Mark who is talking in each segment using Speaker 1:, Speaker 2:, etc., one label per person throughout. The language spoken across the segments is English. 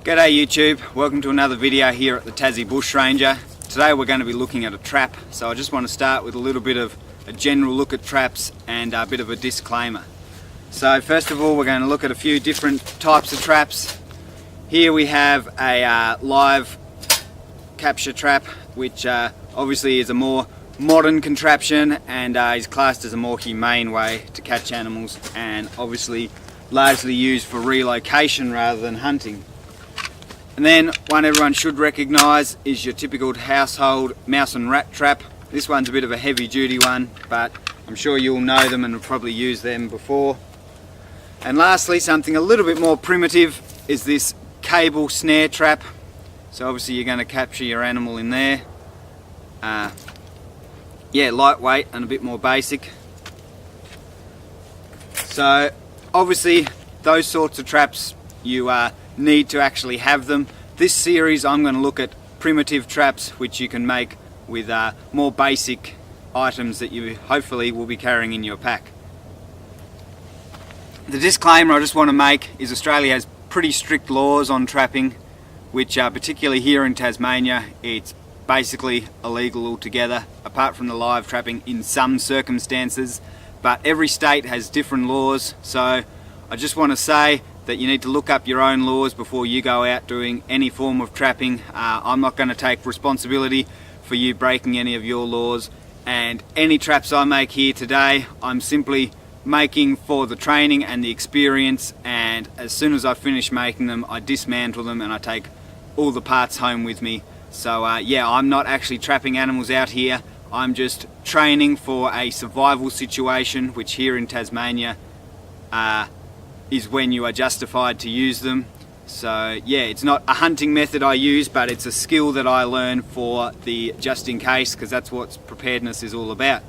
Speaker 1: G'day YouTube, welcome to another video here at the Tassie Bush Ranger. Today we're going to be looking at a trap, so I just want to start with a little bit of a general look at traps and a bit of a disclaimer. So first of all, we're going to look at a few different types of traps. Here we have a live capture trap, which obviously is a more modern contraption and is classed as a more humane way to catch animals, and obviously largely used for relocation rather than hunting. And then one everyone should recognise is your typical household mouse and rat trap. This one's a bit of a heavy duty one, but I'm sure you'll know them and have probably used them before. And lastly, something a little bit more primitive is this cable snare trap. So obviously you're going to capture your animal in there. Yeah, lightweight and a bit more basic. So obviously those sorts of traps you need to actually have them. This series I'm going to look at primitive traps which you can make with more basic items that you hopefully will be carrying in your pack. The disclaimer I just want to make is Australia has pretty strict laws on trapping, which particularly here in Tasmania it's basically illegal altogether, apart from the live trapping in some circumstances, but every state has different laws. So I just want to say that you need to look up your own laws before you go out doing any form of trapping. I'm not going to take responsibility for you breaking any of your laws, and any traps I make here today I'm simply making for the training and the experience, and as soon as I finish making them I dismantle them and I take all the parts home with me. So yeah, I'm not actually trapping animals out here, I'm just training for a survival situation, which here in Tasmania is when you are justified to use them. So yeah, it's not a hunting method I use, but it's a skill that I learn for the just in case, because that's what preparedness is all about.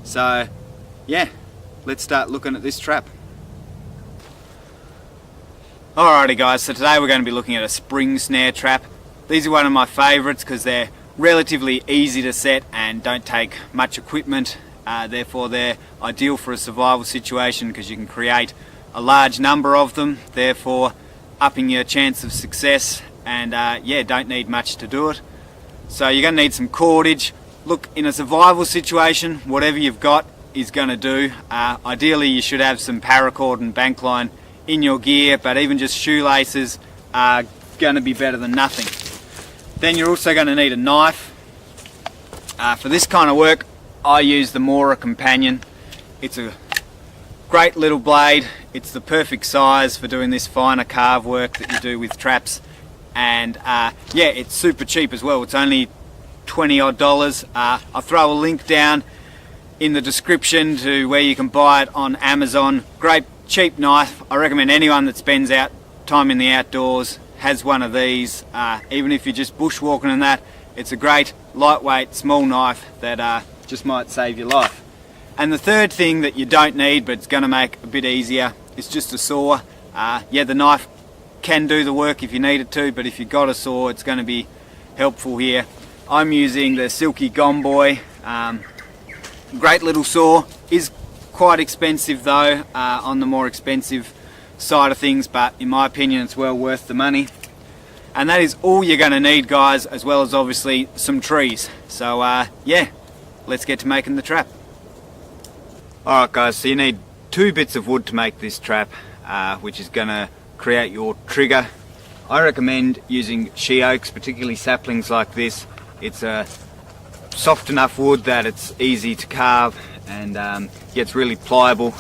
Speaker 1: So yeah, let's start looking at this trap. Alrighty guys, so today we're going to be looking at a spring snare trap. These are one of my favourites because they're relatively easy to set and don't take much equipment. Therefore they're ideal for a survival situation because you can create a large number of them, therefore upping your chance of success, and yeah, don't need much to do it. So you're going to need some cordage. Look, in a survival situation, whatever you've got is going to do. Ideally you should have some paracord and bank line in your gear, but even just shoelaces are going to be better than nothing. Then you're also going to need a knife. For this kind of work I use the Mora Companion. It's a great little blade, it's the perfect size for doing this finer carve work that you do with traps, and yeah, it's super cheap as well. It's only $20 odd. I'll throw a link down in the description to where you can buy it on Amazon. Great cheap knife. I recommend anyone that spends time in the outdoors has one of these. Even if you're just bushwalking and that, it's a great lightweight small knife that just might save your life. And the third thing that you don't need, but it's going to make a bit easier, is just a saw. Yeah, the knife can do the work if you need it to, but if you've got a saw it's going to be helpful here. I'm using the Silky Gomboy. Great little saw, is quite expensive though, on the more expensive side of things, but in my opinion it's well worth the money. And that is all you're going to need guys, as well as obviously some trees. So yeah, let's get to making the trap. Alright guys, so you need 2 bits of wood to make this trap, which is going to create your trigger. I recommend using she oaks, particularly saplings like this. It's a soft enough wood that it's easy to carve, and yeah, it's really pliable,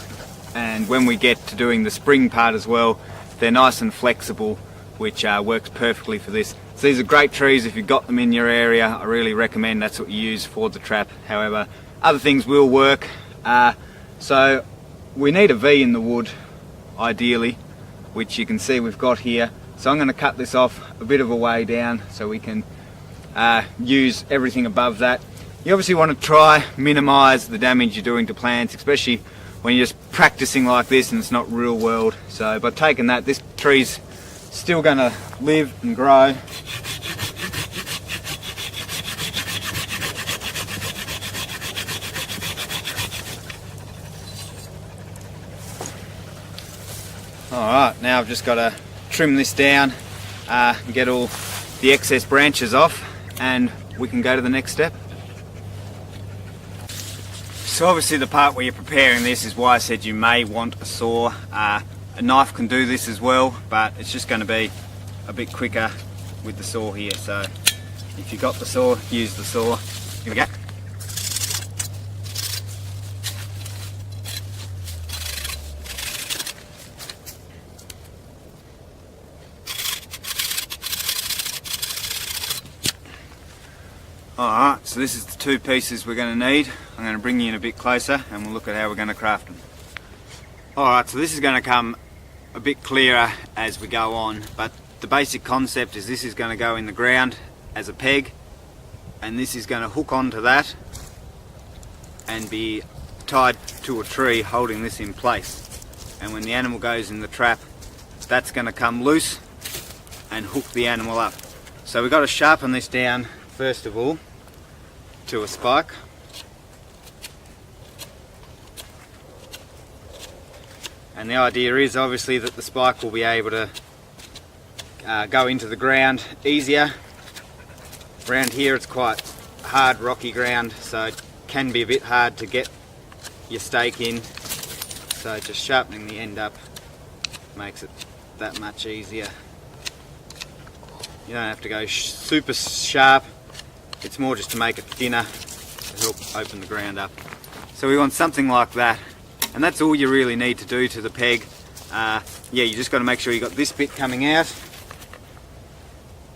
Speaker 1: and when we get to doing the spring part as well, they're nice and flexible, which works perfectly for this. So these are great trees if you've got them in your area. I really recommend that's what you use for the trap. However, other things will work. So we need a V in the wood ideally, which you can see we've got here. So I'm going to cut this off a bit of a way down so we can use everything above that. You obviously want to try minimise the damage you're doing to plants, especially when you're just practicing like this and it's not real world. So by taking that, this tree's still going to live and grow. Alright, now I've just got to trim this down and get all the excess branches off, and we can go to the next step. So obviously the part where you're preparing this is why I said you may want a saw. A knife can do this as well, but it's just going to be a bit quicker with the saw here. So if you've got the saw, use the saw. Here we go. Alright, so this is the two pieces we're going to need. I'm going to bring you in a bit closer and we'll look at how we're going to craft them. Alright, so this is going to come a bit clearer as we go on, but the basic concept is this is going to go in the ground as a peg, and this is going to hook onto that and be tied to a tree holding this in place. And when the animal goes in the trap, that's going to come loose and hook the animal up. So we've got to sharpen this down first of all to a spike. And the idea is obviously that the spike will be able to go into the ground easier. Around here it's quite hard rocky ground, so it can be a bit hard to get your stake in, so just sharpening the end up makes it that much easier. You don't have to go super sharp, it's more just to make it thinner to help open the ground up. So we want something like that, and that's all you really need to do to the peg. Yeah, you just got to make sure you got this bit coming out,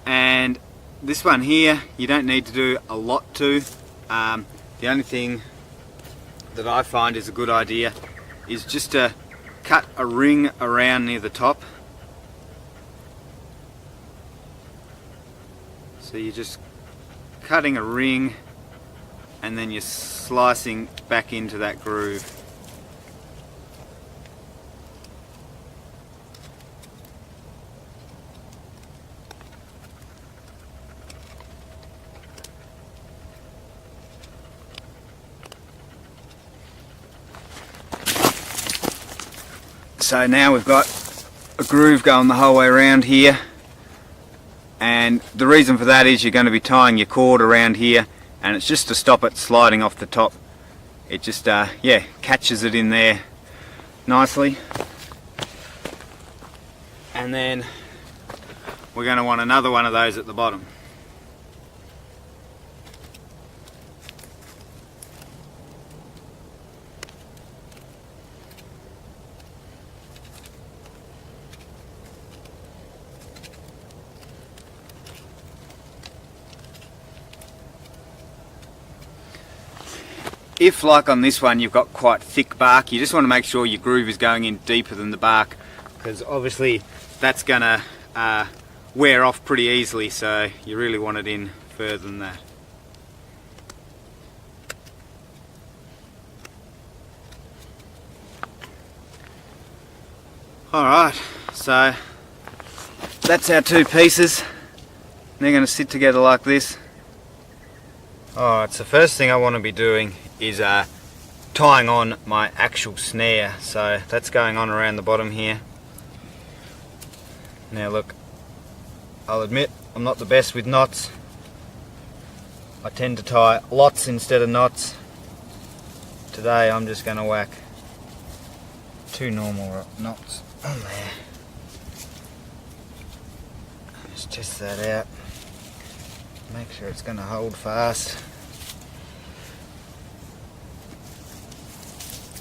Speaker 1: and this one here you don't need to do a lot to. The only thing that I find is a good idea is just to cut a ring around near the top. So you're just cutting a ring and then you're slicing back into that groove. So now we've got a groove going the whole way around here, and the reason for that is you're going to be tying your cord around here, and it's just to stop it sliding off the top. It just yeah, catches it in there nicely. And then we're going to want another one of those at the bottom. If, like on this one, you've got quite thick bark, you just want to make sure your groove is going in deeper than the bark, because obviously that's going to wear off pretty easily, so you really want it in further than that. Alright, so that's our two pieces. They're going to sit together like this. Alright, so first thing I want to be doing is tying on my actual snare. So that's going on around the bottom here. Now look, I'll admit I'm not the best with knots. I tend to tie lots instead of knots. Today I'm just going to whack two normal knots on there. Just test that out. Make sure it's going to hold fast.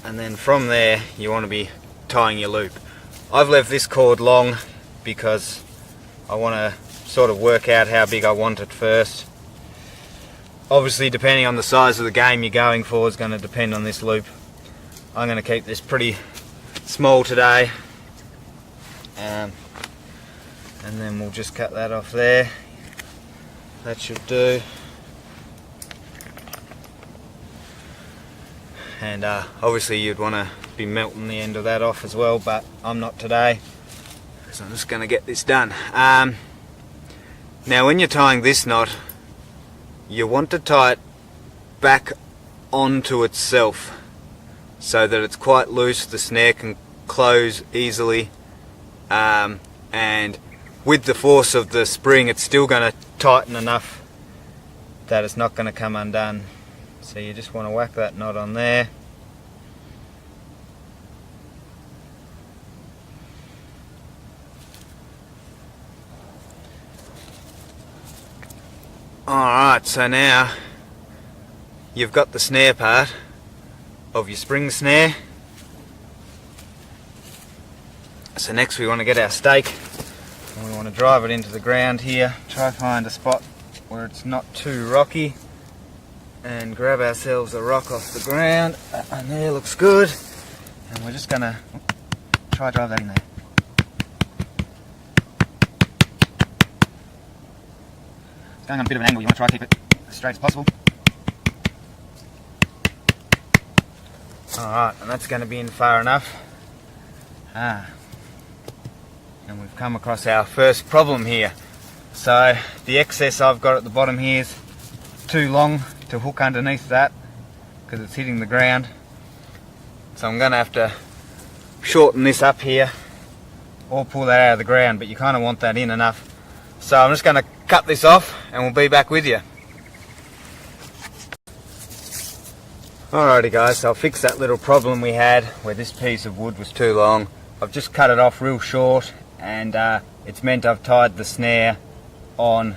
Speaker 1: And then from there you want to be tying your loop. I've left this cord long because I want to sort of work out how big I want it first. Obviously depending on the size of the game you're going for is going to depend on this loop. I'm going to keep this pretty small today, and then we'll just cut that off there. That should do. And obviously you'd want to be melting the end of that off as well, but I'm not today, so I'm just going to get this done. Now when you're tying this knot, you want to tie it back onto itself so that it's quite loose, the snare can close easily, and with the force of the spring it's still going to tighten enough that it's not going to come undone. So you just want to whack that knot on there. Alright, so now you've got the snare part of your spring snare. So next we want to get our stake and we want to drive it into the ground here. Try to find a spot where it's not too rocky and grab ourselves a rock off the ground, and there, looks good. And we're just going to try to drive that in there. It's going on a bit of an angle, you want to try to keep it as straight as possible. Alright, and that's going to be in far enough. And we've come across our first problem here. So the excess I've got at the bottom here is too long to hook underneath that because it's hitting the ground. So I'm going to have to shorten this up here or pull that out of the ground, but you kind of want that in enough. So I'm just going to cut this off and we'll be back with you. Alrighty guys, so I'll fix that little problem we had where this piece of wood was too long. I've just cut it off real short, and it's meant I've tied the snare on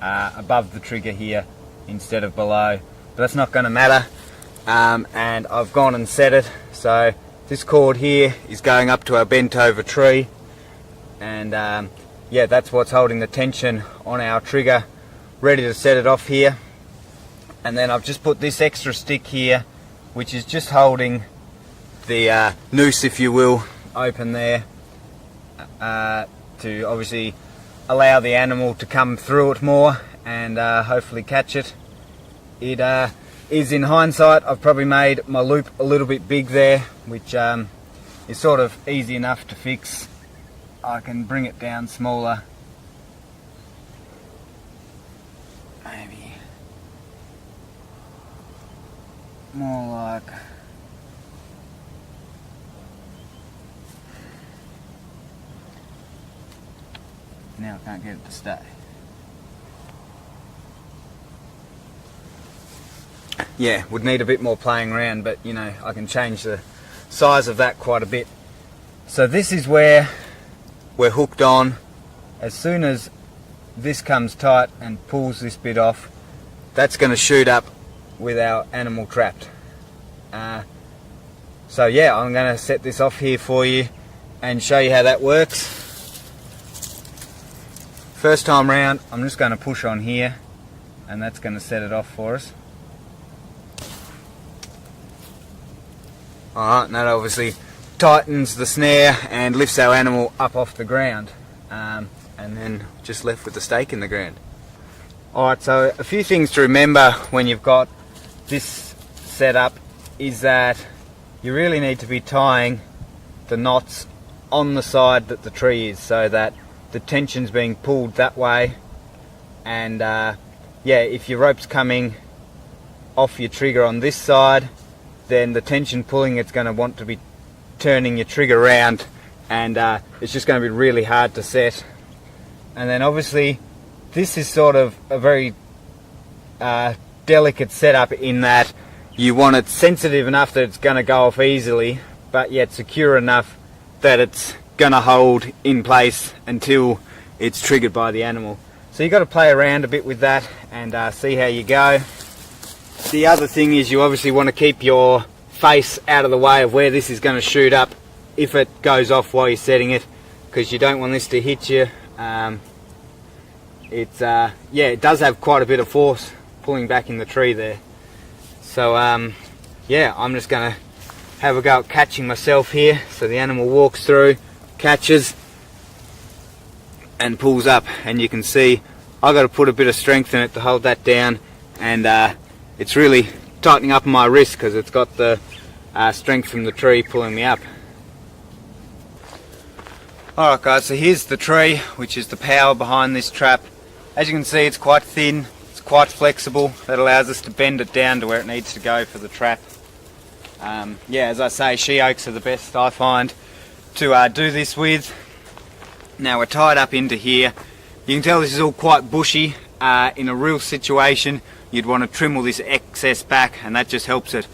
Speaker 1: above the trigger here instead of below, but that's not going to matter. And I've gone and set it, so this cord here is going up to our bent over tree, and yeah, that's what's holding the tension on our trigger, ready to set it off here. And then I've just put this extra stick here, which is just holding the noose, if you will, open there, to obviously allow the animal to come through it more and hopefully catch it. It is, in hindsight, I've probably made my loop a little bit big there, which is sort of easy enough to fix. I can bring it down smaller, maybe more like now. I can't get it to stay. Yeah, would need a bit more playing around, but you know, I can change the size of that quite a bit. So this is where we're hooked on. As soon as this comes tight and pulls this bit off, that's going to shoot up with our animal trapped. So yeah, I'm going to set this off here for you and show you how that works. First time round, I'm just going to push on here, and that's going to set it off for us. Alright, and that obviously tightens the snare and lifts our animal up off the ground, and then just left with the stake in the ground. Alright, so a few things to remember when you've got this set up is that you really need to be tying the knots on the side that the tree is, so that the tension's being pulled that way. And yeah, if your rope's coming off your trigger on this side, then the tension pulling it's going to want to be turning your trigger around, and it's just going to be really hard to set. And then obviously this is sort of a very delicate setup in that you want it sensitive enough that it's going to go off easily, but yet secure enough that it's going to hold in place until it's triggered by the animal. So you've got to play around a bit with that and see how you go. The other thing is you obviously want to keep your face out of the way of where this is going to shoot up if it goes off while you're setting it, because you don't want this to hit you. Yeah, it does have quite a bit of force pulling back in the tree there. So yeah, I'm just going to have a go at catching myself here. So the animal walks through, catches and pulls up, and you can see I've got to put a bit of strength in it to hold that down, and it's really tightening up on my wrist because it's got the strength from the tree pulling me up. Alright guys, so here's the tree, which is the power behind this trap. As you can see, it's quite thin, it's quite flexible. That allows us to bend it down to where it needs to go for the trap. Yeah, as I say, she oaks are the best I find to do this with. Now we're tied up into here. You can tell this is all quite bushy. In a real situation you'd want to trim all this excess back, and that just helps it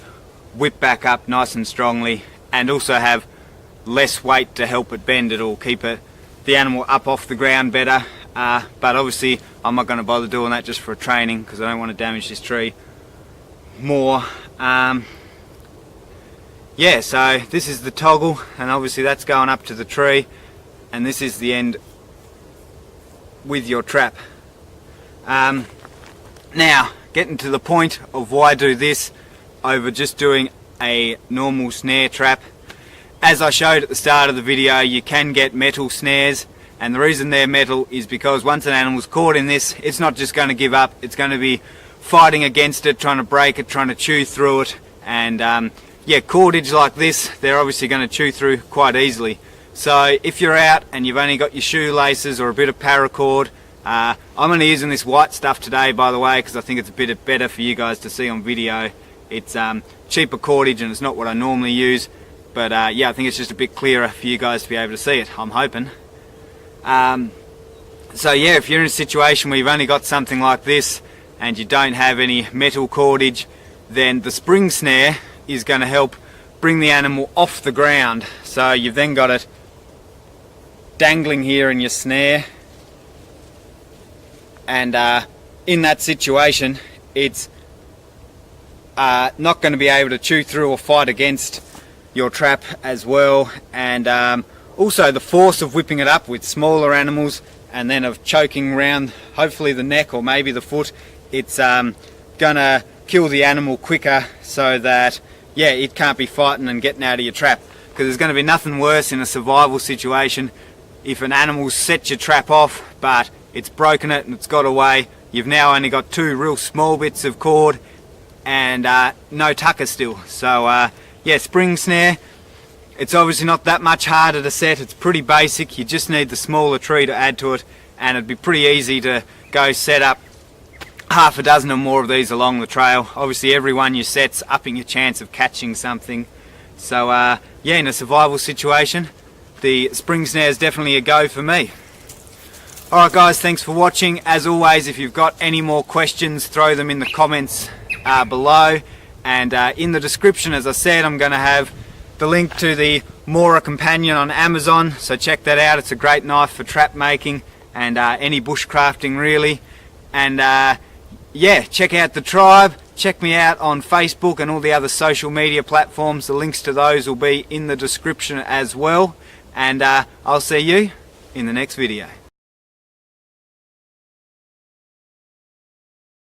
Speaker 1: whip back up nice and strongly, and also have less weight to help it bend. It'll keep the animal up off the ground better, but obviously I'm not going to bother doing that just for training because I don't want to damage this tree more. Yeah, so this is the toggle, and obviously that's going up to the tree, and this is the end with your trap. Now getting to the point of why do this over just doing a normal snare trap. As I showed at the start of the video, you can get metal snares, and the reason they're metal is because once an animal's caught in this, it's not just going to give up, it's going to be fighting against it, trying to break it, trying to chew through it, and yeah, cordage like this, they're obviously going to chew through quite easily. So if you're out and you've only got your shoelaces or a bit of paracord, I'm only using this white stuff today, by the way, because I think it's a bit better for you guys to see on video. It's cheaper cordage and it's not what I normally use, but yeah, I think it's just a bit clearer for you guys to be able to see it, I'm hoping. So yeah, if you're in a situation where you've only got something like this and you don't have any metal cordage, then the spring snare is going to help bring the animal off the ground. So you've then got it dangling here in your snare, and in that situation it's not going to be able to chew through or fight against your trap as well, and also the force of whipping it up with smaller animals and then of choking around hopefully the neck or maybe the foot, it's gonna kill the animal quicker, so that yeah, it can't be fighting and getting out of your trap, because there's going to be nothing worse in a survival situation if an animal set your trap off but it's broken it and it's got away. You've now only got two real small bits of cord and no tucker still. So yeah, spring snare, it's obviously not that much harder to set, it's pretty basic, you just need the smaller tree to add to it, and it'd be pretty easy to go set up half a dozen or more of these along the trail. Obviously every one you set's upping your chance of catching something. So yeah, in a survival situation the spring snare is definitely a go for me. Alright guys, thanks for watching. As always, if you've got any more questions, throw them in the comments below, and in the description, as I said, I'm going to have the link to the Mora Companion on Amazon, so check that out. It's a great knife for trap making and any bushcrafting really. And yeah, check out the tribe, check me out on Facebook and all the other social media platforms. The links to those will be in the description as well, and I'll see you in the next video.